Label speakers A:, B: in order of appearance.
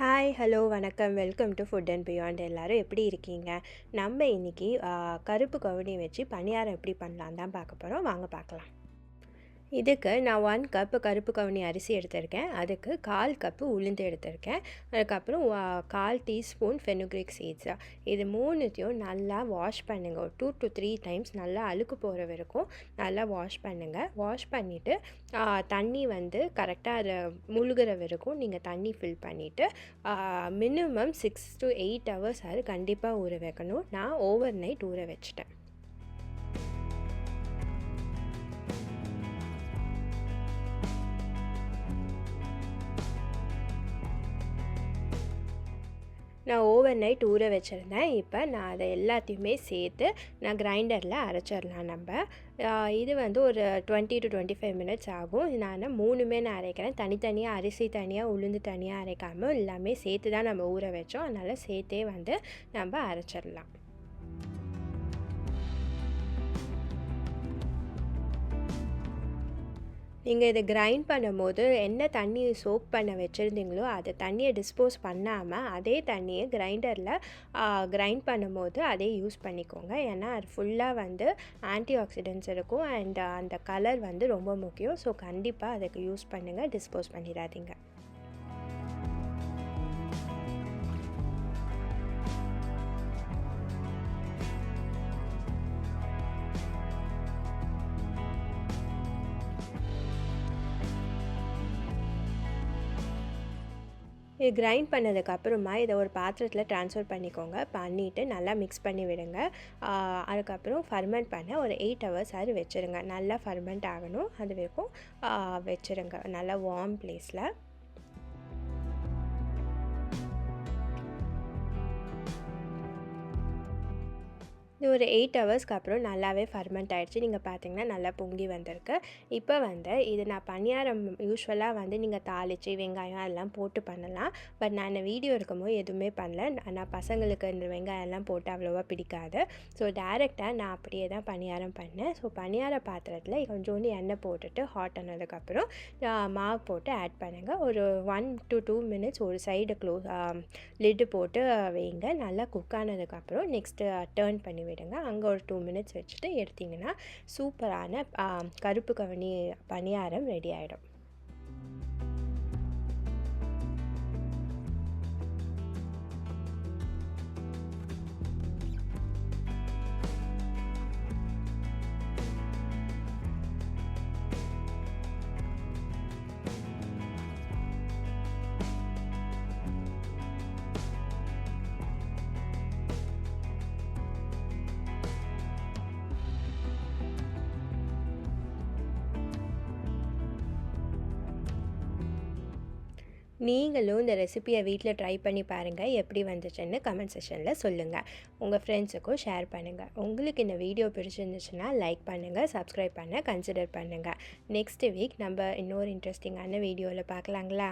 A: Hi hello வணக்கம் welcome to food and beyond. எல்லோரும் எப்படி இருக்கீங்க? நம்ம இன்றைக்கி கருப்பு கவுனி வச்சு பணியாரம் எப்படி பண்ணலாம் தான் பார்க்க போகிறோம். வாங்க பார்க்கலாம். இதுக்கு நான் 1 கப்பு கருப்பு கவுனி அரிசி எடுத்திருக்கேன். அதுக்கு 1/4 கப்பு உளுந்து எடுத்திருக்கேன். அதுக்கப்புறம் 1/4 டீஸ்பூன் ஃபெனுக்ரிக் சீட்ஸு. இது மூணுத்தையும் நல்லா வாஷ் பண்ணுங்கள். ஒரு 2 to 3 டைம்ஸ் நல்லா அழுக்கு போகிற வரைக்கும் நல்லா வாஷ் பண்ணுங்கள். வாஷ் பண்ணிவிட்டு தண்ணி வந்து கரெக்டாக அதை முழுகிற வரைக்கும் நீங்கள் தண்ணி ஃபில் பண்ணிவிட்டு மினிமம் 6 to 8 ஹவர்ஸ் அது கண்டிப்பாக ஊற வைக்கணும். நான் ஓவர் நைட் ஊற வச்சிட்டேன். நான் ஓவர் நைட் ஊற வச்சுருந்தேன். இப்போ நான் அதை எல்லாத்தையுமே சேர்த்து நான் கிரைண்டரில் அரைச்சிடலாம். இது வந்து ஒரு 20 to 25 மினிட்ஸ் ஆகும். நான் 3மே நான் அரைக்கிறேன். தனித்தனியாக அரிசி தனியாக உளுந்து தனியாக அரைக்காமல் எல்லாமே சேர்த்து தான் நம்ம ஊற வச்சோம். அதனால் சேர்த்தே வந்து நம்ம அரைச்சிடலாம். நீங்கள் இதை கிரைண்ட் பண்ணும்போது என்ன தண்ணி சோக் பண்ண வச்சுருந்தீங்களோ அதை தண்ணியை டிஸ்போஸ் பண்ணாமல் அதே தண்ணியை கிரைண்டரில் கிரைண்ட் பண்ணும்போது அதே யூஸ் பண்ணிக்கோங்க. ஏன்னா அது ஃபுல்லாக வந்து ஆன்டி ஆக்சிடென்ட்ஸ் இருக்கும் அண்ட் அந்த கலர் வந்து ரொம்ப முக்கியம். ஸோ கண்டிப்பாக அதுக்கு யூஸ் பண்ணுங்கள், டிஸ்போஸ் பண்ணிடாதீங்க. இது கிரைண்ட் பண்ணதுக்கப்புறமா இதை ஒரு பாத்திரத்தில் ட்ரான்ஸ்ஃபர் பண்ணிவிட்டு நல்லா மிக்ஸ் பண்ணி விடுங்க. அதுக்கப்புறம் ஃபர்மெண்ட் பண்ண ஒரு 8 ஹவர்ஸ் அது வச்சுருங்க. நல்லா ஃபர்மெண்ட் ஆகணும், அது வரைக்கும் வச்சுருங்க நல்லா வார்ம் பிளேஸில். இது ஒரு 8 ஹவர்ஸ்க்கு அப்புறம் நல்லாவே ஃபர்மெண்ட் ஆகிடுச்சு. நீங்கள் பார்த்தீங்கன்னா நல்லா பொங்கி வந்திருக்கு. இப்போ வந்து இது நான் பணியாரம் யூஸ்வலாக வந்து நீங்கள் தாளித்து வெங்காயம் அதெல்லாம் போட்டு பண்ணலாம். பட் நான் வீடியோ இருக்கும்போது எதுவுமே பண்ணல. நான் பசங்களுக்கு இந்த வெங்காயம்லாம் போட்டு அவ்வளோவா பிடிக்காது. ஸோ டேரெக்டாக நான் அப்படியே தான் பணியாரம் பண்ணேன். ஸோ பணியார பாத்திரத்தில் கொஞ்சோண்டு எண்ணெய் போட்டுட்டு ஹாட் ஆனதுக்கப்புறம் மாவு போட்டு ஆட் பண்ணுங்கள். ஒரு 1 to 2 மினிட்ஸ் ஒரு சைடு லிட்டு போட்டு வைங்க. நல்லா குக் ஆனதுக்கப்புறம் நெக்ஸ்ட்டு டர்ன் பண்ணி விடுங்க. அங்கே ஒரு 2 மினிட்ஸ் வச்சுட்டு எடுத்திங்கன்னா சூப்பரான கருப்பு கவுனி பணியாரம் ரெடி ஆகிடும். நீங்களும் இந்த ரெசிபியை வீட்டில் ட்ரை பண்ணி பாருங்கள். எப்படி வந்துச்சுன்னு கமெண்ட் செக்ஷனில் சொல்லுங்கள். உங்கள் ஃப்ரெண்ட்ஸுக்கும் ஷேர் பண்ணுங்கள். உங்களுக்கு இந்த வீடியோ பிடிச்சிருந்துச்சுன்னா லைக் பண்ணுங்கள், சப்ஸ்கிரைப் பண்ண கன்சிடர் பண்ணுங்கள். நெக்ஸ்ட் வீக் நம்ம இன்னொரு இன்ட்ரெஸ்டிங்கான வீடியோவில் பார்க்கலாங்களா?